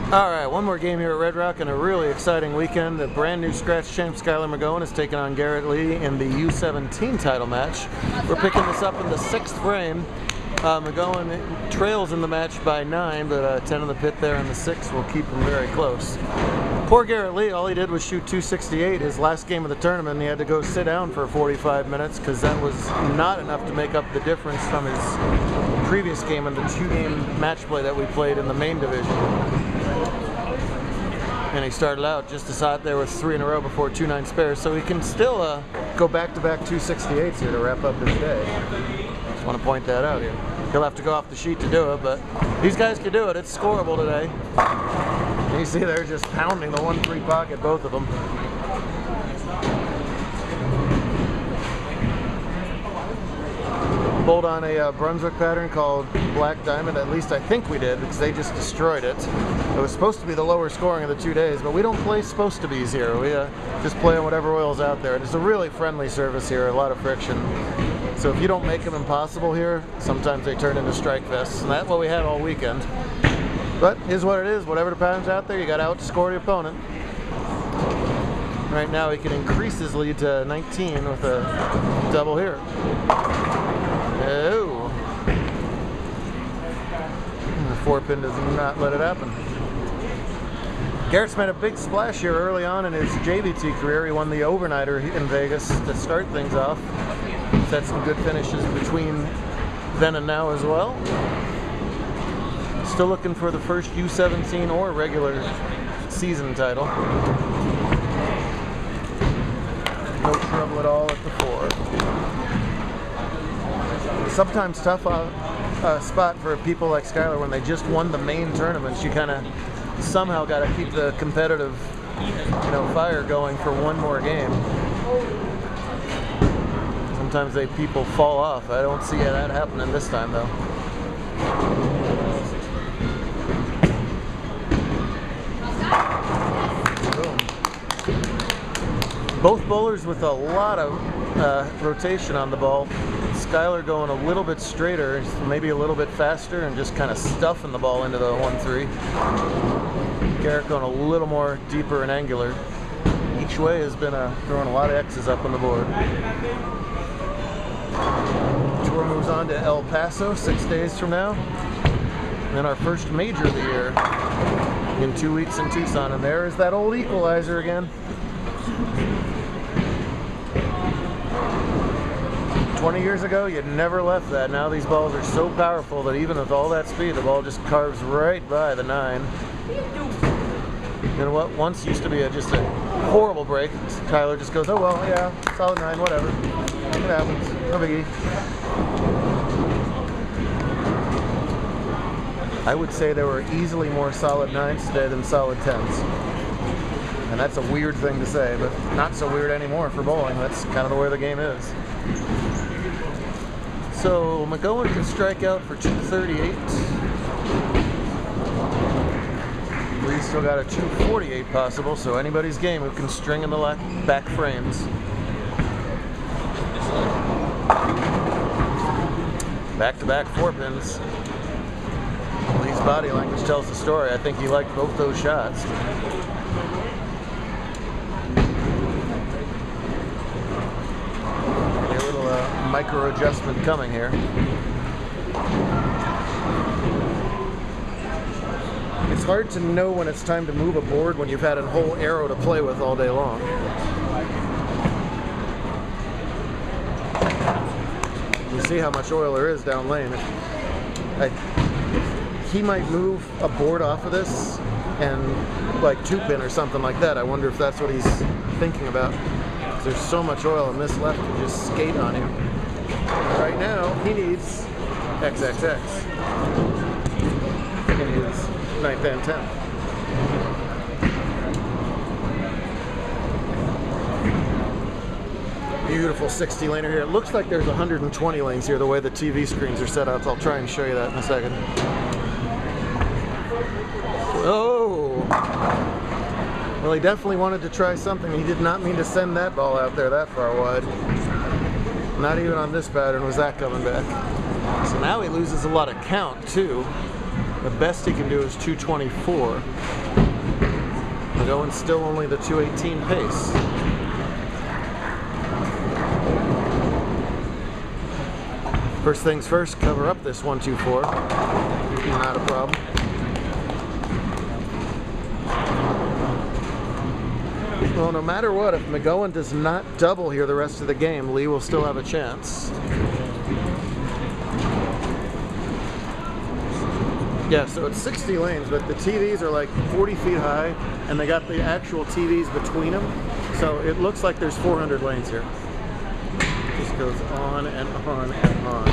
Alright, one more game here at Red Rock and a really exciting weekend. The brand new scratch champ Skylar McGowan is taking on Garrett Lee in the U17 title match. We're picking this up in the 6th frame. McGowan trails in the match by 9, but 10 in the pit there in the 6th will keep him very close. Poor Garrett Lee, all he did was shoot 268 his last game of the tournament, and he had to go sit down for 45 minutes because that was not enough to make up the difference from his previous game and the 2-game match play that we played in the main division. And he started out just as hot there with 3 in a row before 2-9 spares, so he can still go back-to-back 268s here to wrap up his day. Just want to point that out here. He'll have to go off the sheet to do it, but these guys can do it. It's scoreable today. And you see they're just pounding the 1-3 pocket, both of them. Bowled on a Brunswick pattern called Black Diamond. At least I think we did, because they just destroyed it. It was supposed to be the lower scoring of the 2 days, but we don't play supposed to be's here. We just play on whatever oil's out there. And it's a really friendly service here, a lot of friction. So if you don't make them impossible here, sometimes they turn into strike vests, and that's what we had all weekend. But is what it is. Whatever the pattern's out there, you got to outscore the opponent. Right now he can increase his lead to 19 with a double here. Oh. The 4-pin does not let it happen. Garrett's made a big splash here early on in his JBT career. He won the overnighter in Vegas to start things off. He's had some good finishes between then and now as well. Still looking for the first U17 or regular season title. No trouble at all at the 4. Sometimes tough spot for people like Skylar when they just won the main tournaments. You kind of somehow got to keep the competitive, fire going for one more game. Sometimes people fall off. I don't see that happening this time though. Both bowlers with a lot of rotation on the ball. Skylar going a little bit straighter, maybe a little bit faster, and just kind of stuffing the ball into the 1-3. Garrett going a little more deeper and angular. Each way has been throwing a lot of X's up on the board. Tour moves on to El Paso 6 days from now. And then our first major of the year in 2 weeks in Tucson. And there is that old equalizer again. 20 years ago, you'd never left that. Now these balls are so powerful that even with all that speed, the ball just carves right by the 9. You know what? Once used to be just a horrible break. Tyler just goes, oh well, yeah, solid 9, whatever. It happens. No biggie. I would say there were easily more solid 9s today than solid 10s. And that's a weird thing to say, but not so weird anymore for bowling. That's kind of the way the game is. So McGowan can strike out for 238. Lee's still got a 248 possible, so anybody's game who can string in the back frames. Back-to-back 4-pins. Lee's body language tells the story. I think he liked both those shots. Micro adjustment coming here. It's hard to know when it's time to move a board when you've had a whole arrow to play with all day long. You see how much oil there is down lane. He might move a board off of this and like 2-pin or something like that. I wonder if that's what he's thinking about. There's so much oil in this left to just skate on him. Right now, he needs XXX in his 9th and 10th. Beautiful 60 laner here. It looks like there's 120 lanes here the way the TV screens are set up. I'll try and show you that in a second. Oh! Well, he definitely wanted to try something. He did not mean to send that ball out there that far wide. Not even on this pattern was that coming back. So now he loses a lot of count too. The best he can do is 224. McGowan's still only the 218 pace. First things first, cover up this 124. Not a problem. Well, no matter what, if McGowan does not double here the rest of the game, Lee will still have a chance. Yeah, so it's 60 lanes, but the TVs are like 40 feet high, and they got the actual TVs between them, so it looks like there's 400 lanes here. It just goes on and on and on.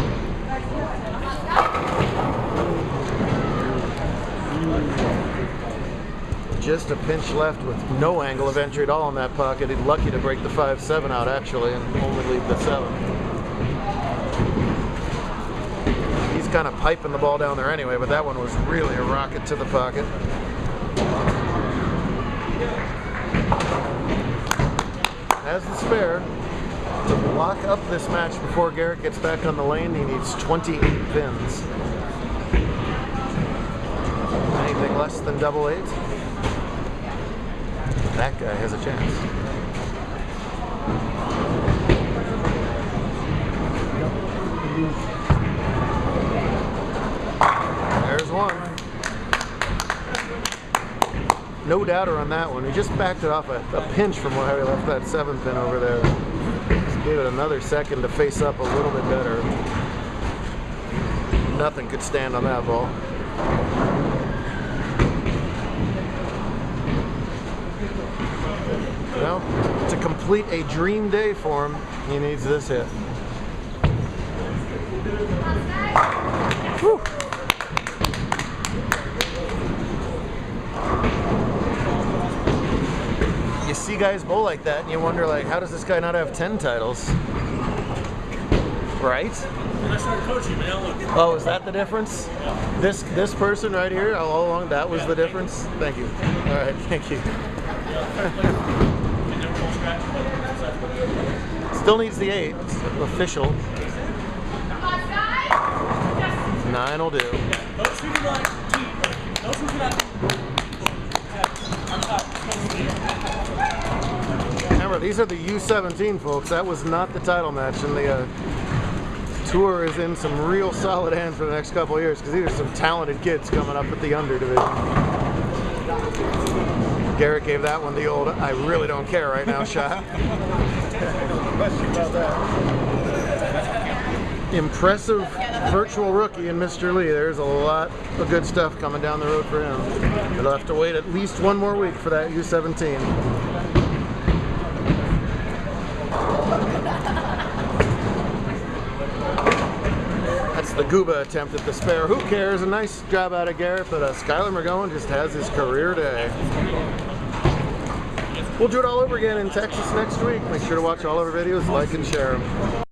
Just a pinch left with no angle of entry at all in that pocket. He's lucky to break the 5-7 out actually and only leave the 7. He's kind of piping the ball down there anyway, but that one was really a rocket to the pocket. Has the spare. To lock up this match before Garrett gets back on the lane, he needs 28 pins. Anything less than double 8? That guy has a chance. There's one. No doubter on that one. He just backed it off a pinch from where he left that 7 pin over there. Just gave it another second to face up a little bit better. Nothing could stand on that ball. Well, to complete a dream day for him, he needs this hit. Whew. You see guys bowl like that and you wonder, like, how does this guy not have 10 titles? Right? When I started coaching, man, look. Oh, is that the difference? Yeah. This person right here, all along, that was the difference? Thank you. All right, thank you. Still needs the 8. It's official. 9 will do. Remember, these are the U17 folks. That was not the title match, and the tour is in some real solid hands for the next couple of years because these are some talented kids coming up at the under division. Garrett gave that one the old "I really don't care right now" shot. Question about that. Impressive virtual rookie in Mr. Lee. There's a lot of good stuff coming down the road for him. He'll have to wait at least one more week for that U17. That's the Gooba attempt at the spare. Who cares? A nice job out of Garrett, but Skylar McGowan just has his career day. We'll do it all over again in Texas next week. Make sure to watch all of our videos, like and share them.